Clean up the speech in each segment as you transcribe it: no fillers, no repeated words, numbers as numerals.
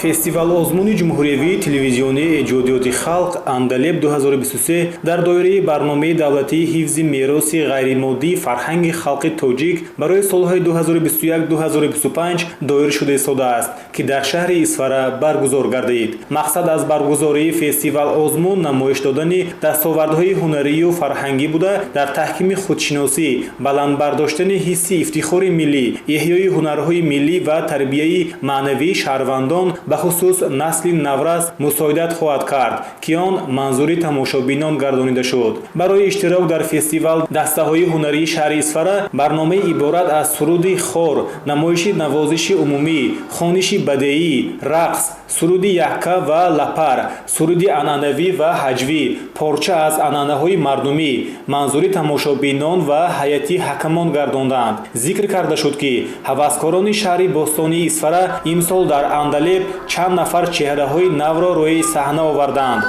фестивал озмуни ҷумҳуриявии телевизионии эҷодиёти халқ Андалеб 2023 дар доираи барномаи давлатии ҳифзи мероси ғайримоддии фарҳанги халқи тоҷик барои солҳои 2021-2025 доир шуда истодааст, ки дар шаҳри Исфара баргузор гардид. Мақсад аз баргузории фестивал озмун намоиш додани дастовардҳои ҳунарию фарҳангӣ буда, дар таҳкими худшиносӣ, баландбардоштани ҳисси ифтихори миллӣ, эҳёи ҳунарҳои миллӣ ва тарбияи маънавии шаҳрвандон ба хусус насли наврас мусоидат хоҳад кард, ки он манзури тамошобинон гардонида шуд. Барои иштирок дар фестивал дастаҳои ҳунарии шаҳри Исфара барномаи иборат аз суруди хор, намоиши навозиши умумӣ, хониши бадеӣ, рақс, суруди яҳка ва лапар, суруди анъанавӣ ва ҳаҷвӣ, порча аз анъанаҳои мардумӣ, манзури тамошобинон ва ҳайати ҳакамон гардонданд. Зикр карда шуд, ки ҳаваскорони шаҳри бостонии Исфара имсол дар Андалеб чанд нафар чеҳраҳои навро рӯи саҳна оварданд.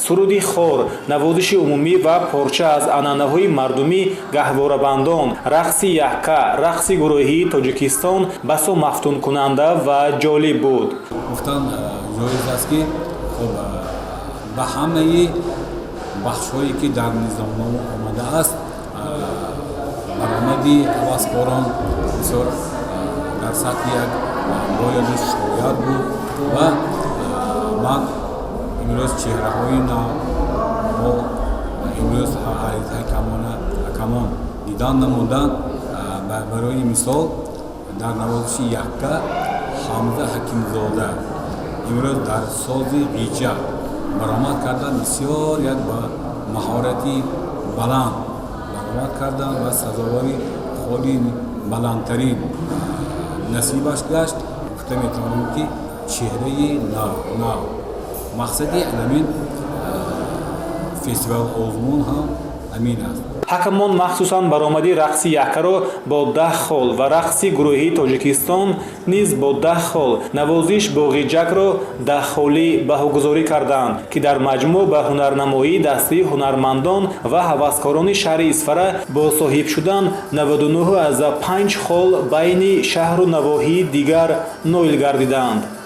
суруди хор, навозиши умумӣ ва порча аз анъанаҳои мардумӣ, гаҳворабандон, рақси яҳка, рақси гурӯҳии Тоҷикистон басо мафтункунанда ва ҷолиб буд. гуфтан ҷоиз аст, ки ба ҳамаи бахшҳое ки дар низомнома омадааст баромади ҳаваскорон бисёр дар сатҳи як бояди шояд буд ва ман имрӯз чеҳраҳои нав мо имрӯз ҳакамон дидан намуданд. Барои мисол дар навозиши яҳка Ҳамза Ҳакимзода имрӯз дар сози ғиҷа баромад кардан, бисёр як ба маҳорати баланд баромад кардан ва сазовари ходи баландтарин насибаш гашт. гуфта метавонам, ки чеҳраи нав мақсади амин фестивал озмун ҳам амин аст. ҳакамон махсусан баромади рақси яҳкаро бо 10 хол ва рақси гурӯҳии Тоҷикистон низ бо 10 хол, навозиш бо ғиҷакро 10 холӣ баҳогузорӣ карданд, ки дар маҷмӯъ ба ҳунарнамоии дастаи ҳунармандон ва ҳаваскорони шаҳри Исфара бо соҳиб шудан 99 аз 5 хол байни шаҳру навоҳии дигар ноил гардиданд.